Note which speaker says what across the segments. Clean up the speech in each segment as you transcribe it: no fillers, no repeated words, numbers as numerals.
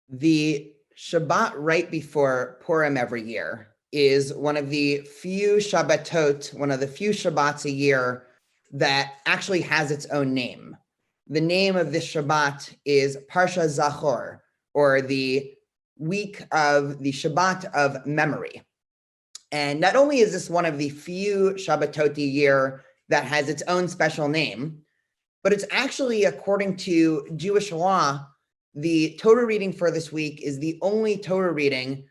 Speaker 1: The Shabbat right before Purim every year is one of the few Shabbatot, one of the few Shabbats a year that actually has its own name. The name of this Shabbat is Parsha Zachor, or the week of the Shabbat of memory. And not only is this one of the few Shabbatot a year that has its own special name, but it's actually, according to Jewish law, the Torah reading for this week is the only Torah reading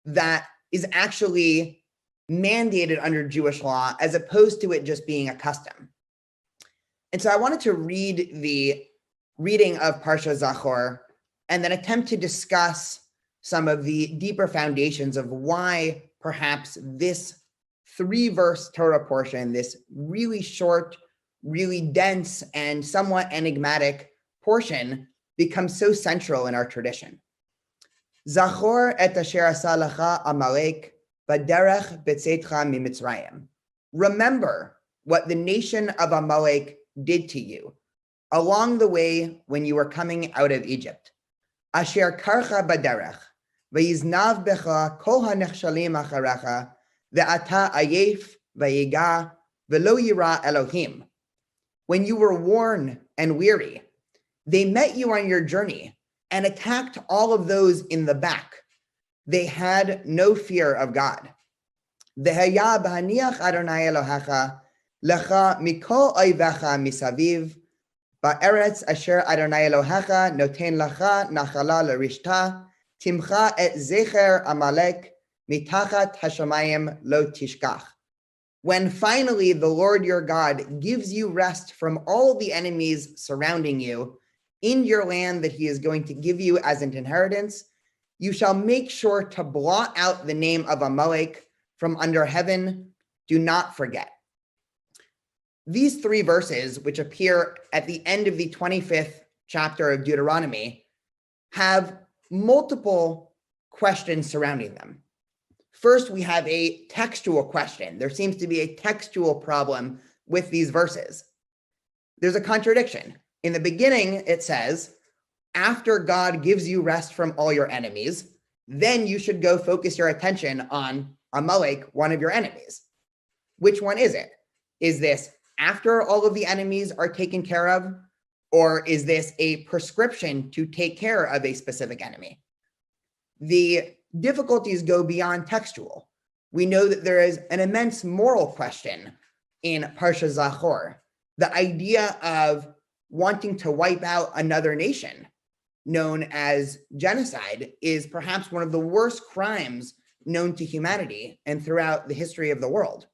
Speaker 1: that is actually mandated under Jewish law, as opposed to it just being a custom. And so I wanted to read the reading of Parsha Zachor and then attempt to discuss some of the deeper foundations of why perhaps this 3-verse Torah portion, this really short, really dense, and somewhat enigmatic portion, becomes so central in our tradition. Zachor et asher asa lecha Amalek baderech b'tzeitcha mimitzrayim. Remember what the nation of Amalek did to you along the way when you were coming out of Egypt. Asher karcha baderech v'yiznav becha kol hanechshalim acharecha ve'ata ayef v'yiga v'lo yira Elohim. When you were worn and weary, they met you on your journey and attacked all of those in the back. They had no fear of God. V'haya b'haniach Adonai Elohecha lecha mikol oivecha misaviv ba'eretz asher Adonai Elohecha noten lecha nachala l'rishta timcha et zecher Amalek mitachat hashamayim lo tishkach. When finally the Lord your God gives you rest from all the enemies surrounding you in your land that he is going to give you as an inheritance, you shall make sure to blot out the name of Amalek from under heaven. Do not forget. These 3 verses, which appear at the end of the 25th chapter of Deuteronomy, have multiple questions surrounding them. First, we have a textual question. There seems to be a textual problem with these verses. There's a contradiction. In the beginning, it says, after God gives you rest from all your enemies, then you should go focus your attention on Amalek, one of your enemies. Which one is it? Is this after all of the enemies are taken care of? Or is this a prescription to take care of a specific enemy? The difficulties go beyond textual. We know that there is an immense moral question in Parsha Zachor. The idea of wanting to wipe out another nation, known as genocide, is perhaps one of the worst crimes known to humanity and throughout the history of the world.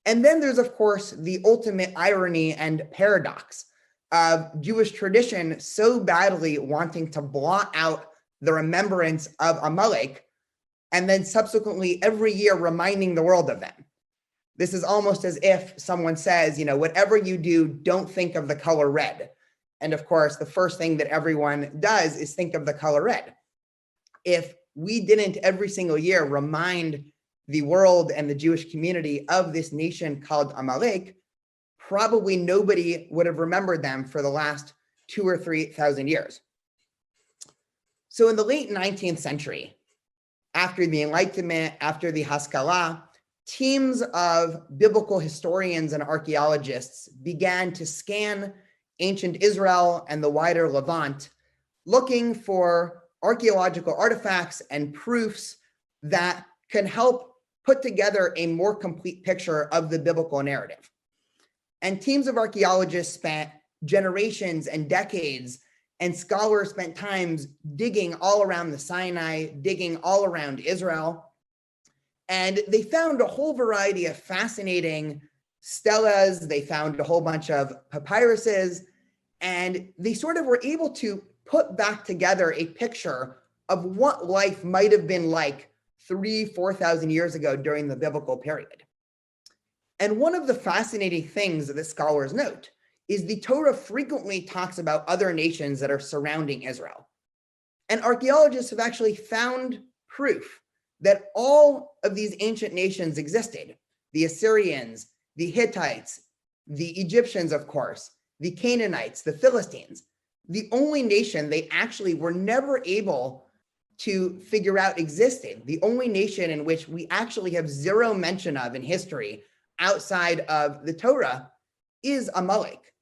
Speaker 1: And then there's, of course, the ultimate irony and paradox of Jewish tradition so badly wanting to blot out the remembrance of Amalek, and then subsequently every year reminding the world of them. This is almost as if someone says, whatever you do, don't think of the color red. And of course, the first thing that everyone does is think of the color red. If we didn't every single year remind the world and the Jewish community of this nation called Amalek, probably nobody would have remembered them for the last 2,000 or 3,000 years. So in the late 19th century, after the Enlightenment, after the Haskalah, teams of biblical historians and archaeologists began to scan ancient Israel and the wider Levant, looking for archaeological artifacts and proofs that can help put together a more complete picture of the biblical narrative. And teams of archaeologists spent generations and decades, and scholars spent times digging all around the Sinai, digging all around Israel. And they found a whole variety of fascinating stelas. They found a whole bunch of papyruses, and they sort of were able to put back together a picture of what life might have been like 3,000-4,000 years ago during the biblical period. And one of the fascinating things that scholars note is the Torah frequently talks about other nations that are surrounding Israel. And archaeologists have actually found proof that all of these ancient nations existed. The Assyrians, the Hittites, the Egyptians, of course, the Canaanites, the Philistines. the only nation they actually were never able to figure out existed, the only nation in which we actually have zero mention of in history outside of the Torah, is Amalek.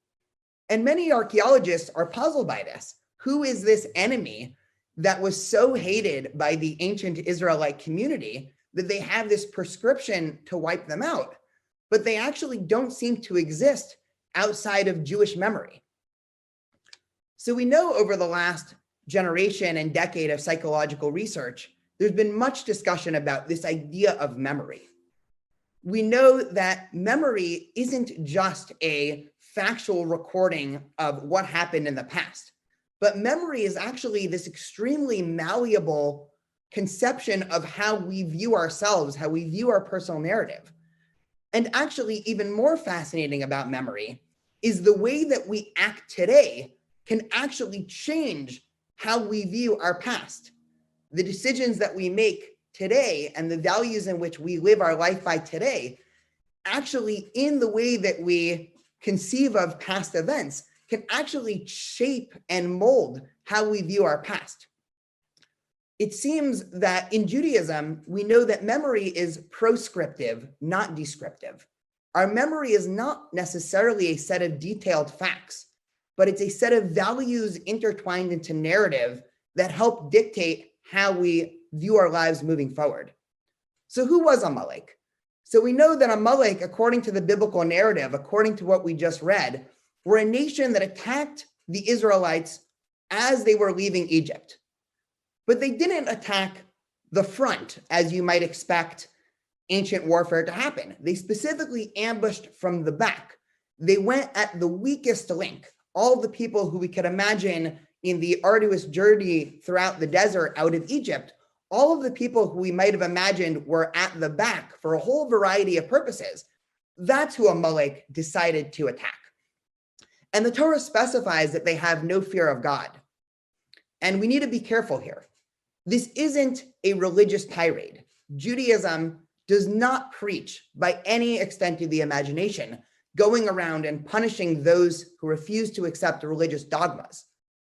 Speaker 1: And many archaeologists are puzzled by this. Who is this enemy that was so hated by the ancient Israelite community that they have this prescription to wipe them out, but they actually don't seem to exist outside of Jewish memory? So we know over the last generation and decade of psychological research, there's been much discussion about this idea of memory. We know that memory isn't just a factual recording of what happened in the past, but memory is actually this extremely malleable conception of how we view ourselves, how we view our personal narrative. And actually, even more fascinating about memory is the way that we act today can actually change how we view our past. The decisions that we make today and the values in which we live our life by today, actually in the way that we conceive of past events, can actually shape and mold how we view our past. It seems that in Judaism, we know that memory is proscriptive, not descriptive. Our memory is not necessarily a set of detailed facts, but it's a set of values intertwined into narrative that help dictate how we view our lives moving forward. So who was Amalek? So we know that Amalek, according to the biblical narrative, according to what we just read, were a nation that attacked the Israelites as they were leaving Egypt. But they didn't attack the front, as you might expect ancient warfare to happen. They specifically ambushed from the back. They went at the weakest link. All the people who we could imagine in the arduous journey throughout the desert out of Egypt, all of the people who we might have imagined were at the back for a whole variety of purposes. That's who Amalek decided to attack. And the Torah specifies that they have no fear of God. And we need to be careful here. This isn't a religious tirade. Judaism does not preach by any extent of the imagination going around and punishing those who refuse to accept religious dogmas.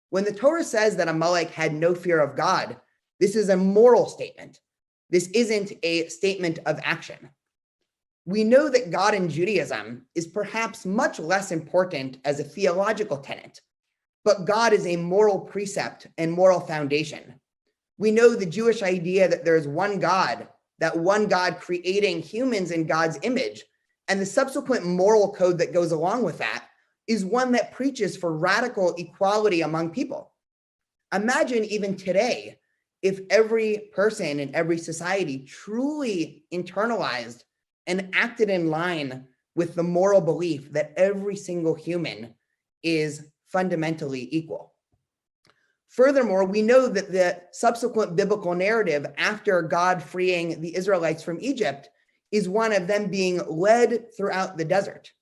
Speaker 1: When the Torah says that Amalek had no fear of God, this is a moral statement. This isn't a statement of action. We know that God in Judaism is perhaps much less important as a theological tenet, but God is a moral precept and moral foundation. We know the Jewish idea that there's one God, that one God creating humans in God's image, and the subsequent moral code that goes along with that is one that preaches for radical equality among people. Imagine even today, if every person in every society truly internalized and acted in line with the moral belief that every single human is fundamentally equal. Furthermore, we know that the subsequent biblical narrative after God freeing the Israelites from Egypt is one of them being led throughout the desert.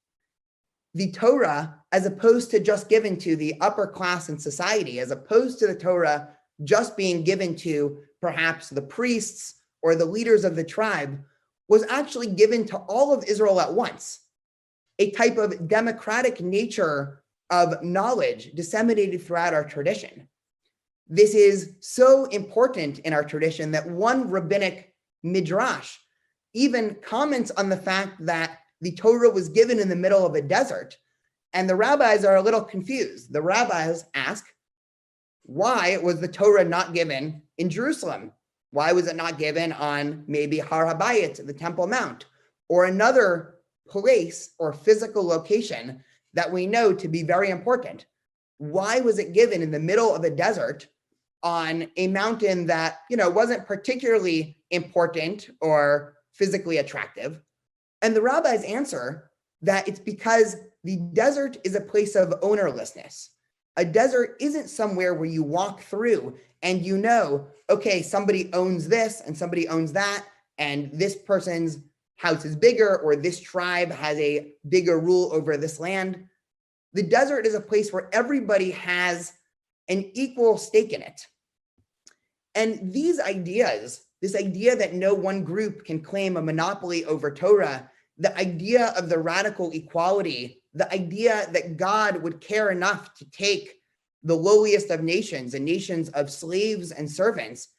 Speaker 1: The Torah, as opposed to just given to the upper class in society, as opposed to the Torah just being given to perhaps the priests or the leaders of the tribe, was actually given to all of Israel at once, a type of democratic nature of knowledge disseminated throughout our tradition. This is so important in our tradition that one rabbinic midrash even comments on the fact that the Torah was given in the middle of a desert, and the rabbis are a little confused. The rabbis ask, why was the Torah not given in Jerusalem? Why was it not given on maybe Har HaBayit, the Temple Mount, or another place or physical location that we know to be very important? Why was it given in the middle of a desert on a mountain that, wasn't particularly important or physically attractive? And the rabbis answer that it's because the desert is a place of ownerlessness. A desert isn't somewhere where you walk through and okay, somebody owns this and somebody owns that, and this person's house is bigger, or this tribe has a bigger rule over this land. The desert is a place where everybody has an equal stake in it. And these ideas, this idea that no one group can claim a monopoly over Torah, the idea of the radical equality, the idea that God would care enough to take the lowliest of nations and nations of slaves and servants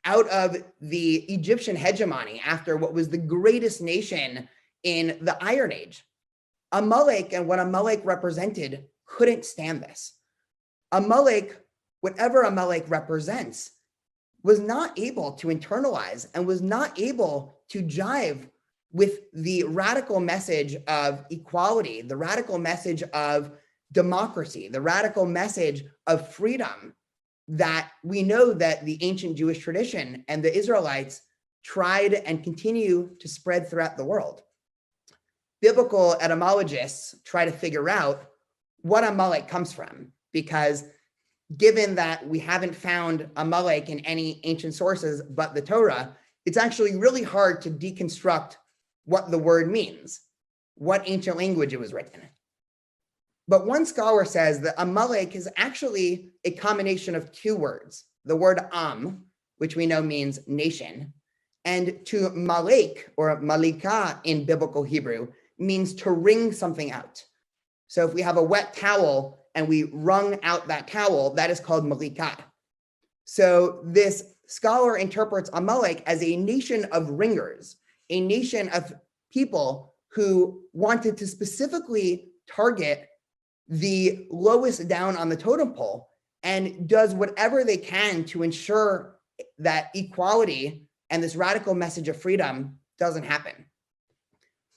Speaker 1: out of the Egyptian hegemony after what was the greatest nation in the Iron Age. Amalek and what Amalek represented couldn't stand this. Amalek, whatever Amalek represents, was not able to internalize and was not able to jive with the radical message of equality, the radical message of democracy, the radical message of freedom that we know that the ancient Jewish tradition and the Israelites tried and continue to spread throughout the world. Biblical etymologists try to figure out what Amalek comes from, because given that we haven't found Amalek in any ancient sources but the Torah, it's actually really hard to deconstruct what the word means, what ancient language it was written in. But one scholar says that Amalek is actually a combination of two words, the word Am, which we know means nation, and to Malek or Malika in biblical Hebrew means to wring something out. So if we have a wet towel and we wrung out that towel, that is called Malika. So this scholar interprets Amalek as a nation of wringers, a nation of people who wanted to specifically target the lowest down on the totem pole and does whatever they can to ensure that equality and this radical message of freedom doesn't happen.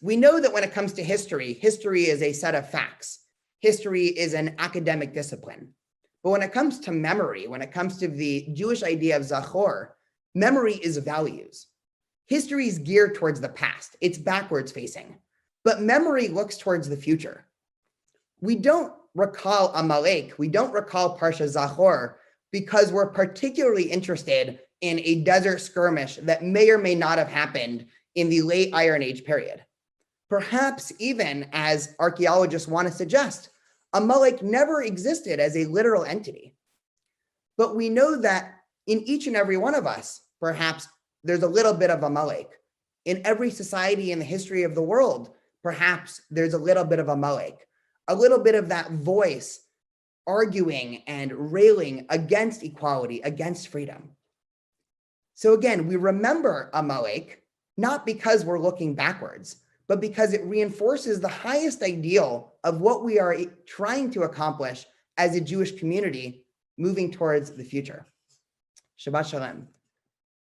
Speaker 1: We know that when it comes to history, history is a set of facts. History is an academic discipline. But when it comes to memory, when it comes to the Jewish idea of Zachor, memory is values. History is geared towards the past. It's backwards facing. But memory looks towards the future. We don't recall Amalek, we don't recall Parsha Zachor because we're particularly interested in a desert skirmish that may or may not have happened in the late Iron Age period. Perhaps even, as archaeologists want to suggest, Amalek never existed as a literal entity. But we know that in each and every one of us, perhaps there's a little bit of Amalek. In every society in the history of the world, perhaps there's a little bit of Amalek. A little bit of that voice arguing and railing against equality, against freedom. So again, we remember Amalek, not because we're looking backwards, but because it reinforces the highest ideal of what we are trying to accomplish as a Jewish community moving towards the future. Shabbat Shalom.